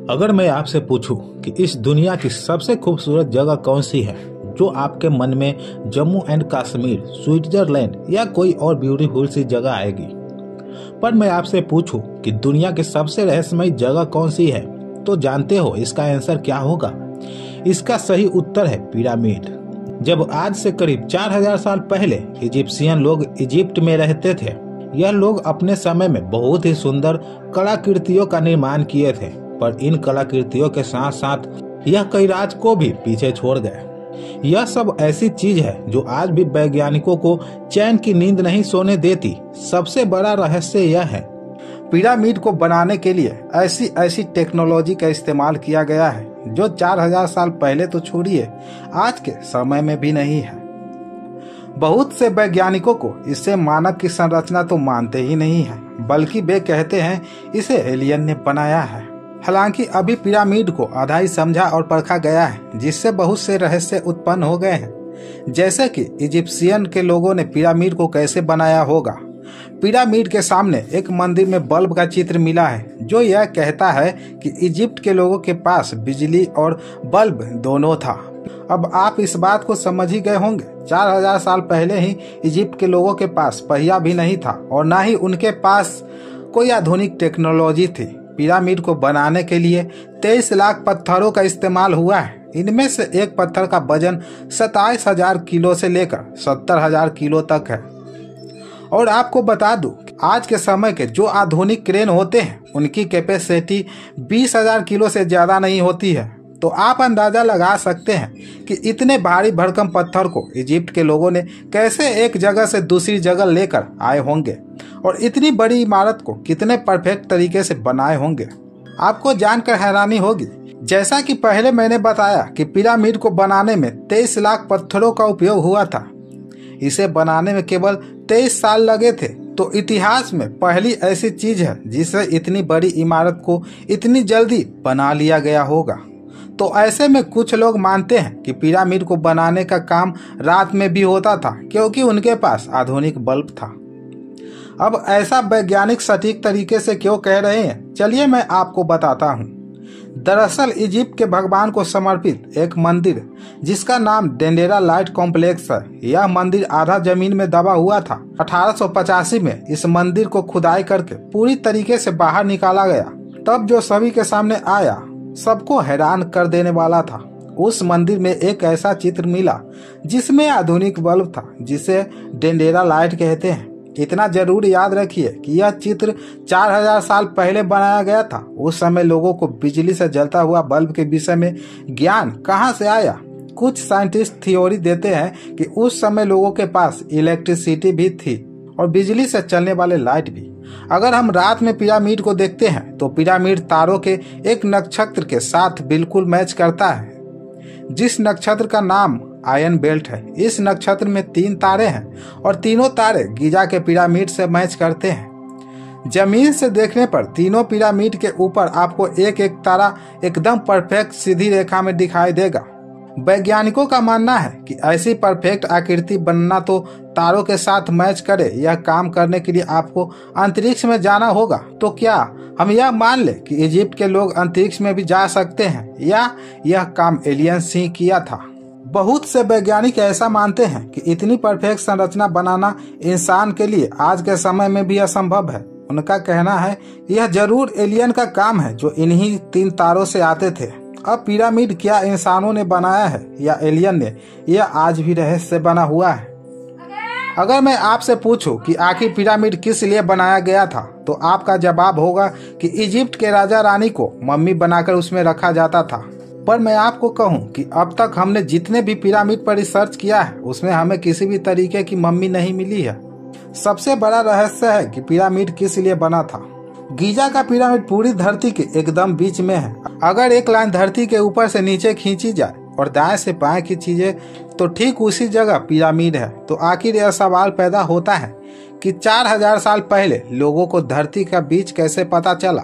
अगर मैं आपसे पूछूं कि इस दुनिया की सबसे खूबसूरत जगह कौन सी है, जो आपके मन में जम्मू एंड कश्मीर, स्विट्जरलैंड या कोई और ब्यूटीफुल सी जगह आएगी। पर मैं आपसे पूछूं कि दुनिया की सबसे रहस्यमयी जगह कौन सी है, तो जानते हो इसका आंसर क्या होगा? इसका सही उत्तर है पिरामिड। जब आज से करीब 4000 साल पहले इजिप्शियन लोग इजिप्ट में रहते थे, यह लोग अपने समय में बहुत ही सुंदर कलाकृतियों का निर्माण किए थे, पर इन कलाकृतियों के साथ साथ यह कई राज को भी पीछे छोड़ गए। यह सब ऐसी चीज है जो आज भी वैज्ञानिकों को चैन की नींद नहीं सोने देती। सबसे बड़ा रहस्य यह है, पिरामिड को बनाने के लिए ऐसी ऐसी टेक्नोलॉजी का इस्तेमाल किया गया है जो 4000 साल पहले तो छोड़िए, आज के समय में भी नहीं है। बहुत से वैज्ञानिकों को इससे मानव की संरचना तो मानते ही नहीं है, बल्कि वे कहते हैं इसे एलियन ने बनाया है। हालांकि अभी पिरामिड को आधा ही समझा और परखा गया है, जिससे बहुत से रहस्य उत्पन्न हो गए हैं। जैसे कि इजिप्शियन के लोगों ने पिरामिड को कैसे बनाया होगा। पिरामिड के सामने एक मंदिर में बल्ब का चित्र मिला है, जो यह कहता है कि इजिप्ट के लोगों के पास बिजली और बल्ब दोनों था। अब आप इस बात को समझ ही गए होंगे, 4000 साल पहले ही इजिप्ट के लोगों के पास पहिया भी नहीं था और ना ही उनके पास कोई आधुनिक टेक्नोलॉजी थी। पिरामिड को बनाने के लिए 23 लाख पत्थरों का इस्तेमाल हुआ है। इनमें से एक पत्थर का वजन 27,000 किलो से लेकर 70,000 किलो तक है। और आपको बता दूं, आज के समय के जो आधुनिक क्रेन होते हैं, उनकी कैपेसिटी 20,000 किलो से ज्यादा नहीं होती है। तो आप अंदाजा लगा सकते हैं कि इतने भारी भरकम पत्थर को इजिप्ट के लोगों ने कैसे एक जगह से दूसरी जगह लेकर आए होंगे और इतनी बड़ी इमारत को कितने परफेक्ट तरीके से बनाए होंगे। आपको जानकर हैरानी होगी, जैसा कि पहले मैंने बताया कि पिरामिड को बनाने में 23 लाख पत्थरों का उपयोग हुआ था। इसे बनाने में केवल 23 साल लगे थे, तो इतिहास में पहली ऐसी चीज है जिसे इतनी बड़ी इमारत को इतनी जल्दी बना लिया गया होगा। तो ऐसे में कुछ लोग मानते हैं कि पिरामिड को बनाने का काम रात में भी होता था, क्योंकि उनके पास आधुनिक बल्ब था। अब ऐसा वैज्ञानिक सटीक तरीके से क्यों कह रहे हैं, चलिए मैं आपको बताता हूँ। दरअसल इजिप्ट के भगवान को समर्पित एक मंदिर, जिसका नाम डेंडेरा लाइट कॉम्प्लेक्स है, यह मंदिर आधा जमीन में दबा हुआ था। 1885 में इस मंदिर को खुदाई करके पूरी तरीके से बाहर निकाला गया। तब जो सभी के सामने आया, सबको हैरान कर देने वाला था। उस मंदिर में एक ऐसा चित्र मिला जिसमें आधुनिक बल्ब था, जिसे डेंडेरा लाइट कहते हैं। इतना जरूर याद रखिए कि यह चित्र 4000 साल पहले बनाया गया था। उस समय लोगों को बिजली से जलता हुआ बल्ब के विषय में ज्ञान कहां से आया? कुछ साइंटिस्ट थ्योरी देते हैं कि उस समय लोगों के पास इलेक्ट्रिसिटी भी थी और बिजली से चलने वाले लाइट भी। अगर हम रात में पिरामिड को देखते हैं तो पिरामिड तारों के एक नक्षत्र के साथ बिल्कुल मैच करता है, जिस नक्षत्र का नाम आयन बेल्ट है। इस नक्षत्र में 3 तारे हैं और तीनों तारे गीजा के पिरामिड से मैच करते हैं। जमीन से देखने पर तीनों पिरामिड के ऊपर आपको एक एक तारा एकदम परफेक्ट सीधी रेखा में दिखाई देगा। वैज्ञानिकों का मानना है कि ऐसी परफेक्ट आकृति बनना तो तारों के साथ मैच करे, यह काम करने के लिए आपको अंतरिक्ष में जाना होगा। तो क्या हम यह मान ले कि इजिप्ट के लोग अंतरिक्ष में भी जा सकते हैं, या यह काम एलियंस ही किया था? बहुत से वैज्ञानिक ऐसा मानते हैं कि इतनी परफेक्ट संरचना बनाना इंसान के लिए आज के समय में भी असंभव है। उनका कहना है यह जरूर एलियन का काम है जो इन्हीं 3 तारों से आते थे। अब पिरामिड क्या इंसानों ने बनाया है या एलियन ने, यह आज भी रहस्य बना हुआ है। अगर मैं आपसे पूछूं कि आखिर पिरामिड किस लिए बनाया गया था, तो आपका जवाब होगा कि इजिप्ट के राजा रानी को मम्मी बनाकर उसमें रखा जाता था। पर मैं आपको कहूं कि अब तक हमने जितने भी पिरामिड पर रिसर्च किया है, उसमें हमें किसी भी तरीके की मम्मी नहीं मिली है। सबसे बड़ा रहस्य है कि पिरामिड किस लिए बना था। गीजा का पिरामिड पूरी धरती के एकदम बीच में है। अगर एक लाइन धरती के ऊपर से नीचे खींची जाए और दाएं से बाएं खींची जाए तो ठीक उसी जगह पिरामिड है। तो आखिर यह सवाल पैदा होता है कि 4000 साल पहले लोगों को धरती का बीच कैसे पता चला?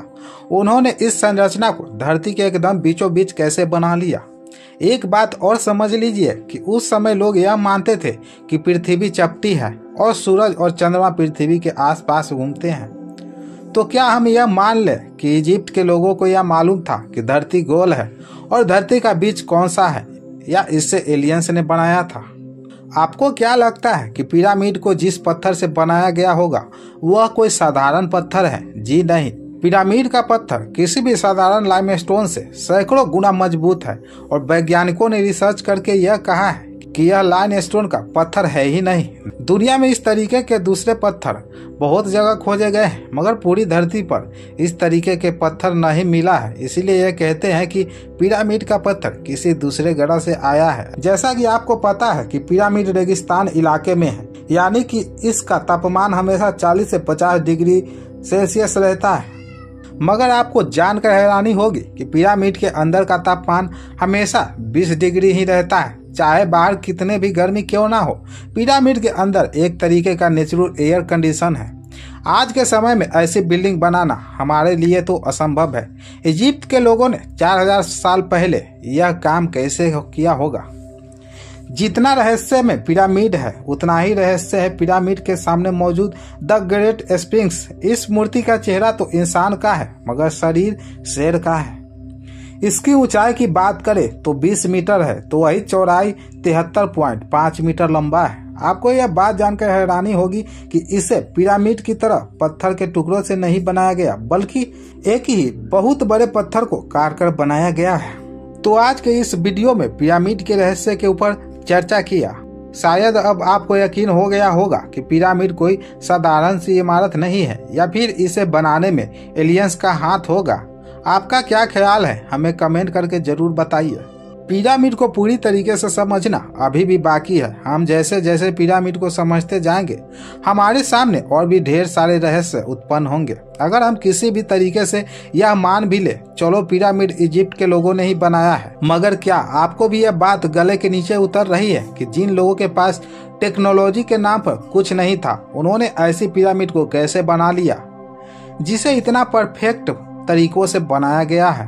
उन्होंने इस संरचना को धरती के एकदम बीचों बीच कैसे बना लिया? एक बात और समझ लीजिए कि उस समय लोग यह मानते थे कि पृथ्वी चपटी है और सूरज और चंद्रमा पृथ्वी के आसपास घूमते हैं। तो क्या हम यह मान लें कि इजिप्ट के लोगों को यह मालूम था कि धरती गोल है और धरती का बीच कौन सा है, या इससे एलियंस ने बनाया था? आपको क्या लगता है कि पिरामिड को जिस पत्थर से बनाया गया होगा वह कोई साधारण पत्थर है? जी नहीं, पिरामिड का पत्थर किसी भी साधारण लाइमस्टोन से सैकड़ों गुना मजबूत है और वैज्ञानिकों ने रिसर्च करके यह कहा है कि यह लाइमस्टोन का पत्थर है ही नहीं। दुनिया में इस तरीके के दूसरे पत्थर बहुत जगह खोजे गए हैं, मगर पूरी धरती पर इस तरीके के पत्थर नहीं मिला है। इसीलिए यह कहते हैं कि पिरामिड का पत्थर किसी दूसरे ग्रह से आया है। जैसा कि आपको पता है कि पिरामिड रेगिस्तान इलाके में है, यानी कि इसका तापमान हमेशा 40 से 50 डिग्री सेल्सियस रहता है। मगर आपको जानकर हैरानी होगी कि पिरामिड के अंदर का तापमान हमेशा 20 डिग्री ही रहता है, चाहे बाहर कितने भी गर्मी क्यों ना हो। पिरामिड के अंदर एक तरीके का नेचुरल एयर कंडीशन है। आज के समय में ऐसी बिल्डिंग बनाना हमारे लिए तो असंभव है। इजिप्ट के लोगों ने 4000 साल पहले यह काम कैसे किया होगा? जितना रहस्य में पिरामिड है उतना ही रहस्य है पिरामिड के सामने मौजूद द ग्रेट स्फिंक्स। इस मूर्ति का चेहरा तो इंसान का है, मगर शरीर शेर का है। इसकी ऊंचाई की बात करें तो 20 मीटर है, तो वही चौड़ाई 73.5 मीटर लंबा है। आपको यह बात जानकर हैरानी होगी कि इसे पिरामिड की तरह पत्थर के टुकड़ों से नहीं बनाया गया, बल्कि एक ही बहुत बड़े पत्थर को काट कर बनाया गया है। तो आज के इस वीडियो में पिरामिड के रहस्य के ऊपर चर्चा किया। शायद अब आपको यकीन हो गया होगा कि पिरामिड कोई साधारण सी इमारत नहीं है, या फिर इसे बनाने में एलियंस का हाथ होगा। आपका क्या ख्याल है, हमें कमेंट करके जरूर बताइए। पिरामिड को पूरी तरीके से समझना अभी भी बाकी है। हम जैसे जैसे पिरामिड को समझते जाएंगे हमारे सामने और भी ढेर सारे रहस्य उत्पन्न होंगे। अगर हम किसी भी तरीके से यह मान भी ले चलो पिरामिड इजिप्ट के लोगों ने ही बनाया है, मगर क्या आपको भी यह बात गले के नीचे उतर रही है कि जिन लोगों के पास टेक्नोलॉजी के नाम पर कुछ नहीं था, उन्होंने ऐसी पिरामिड को कैसे बना लिया जिसे इतना परफेक्ट तरीकों से बनाया गया है?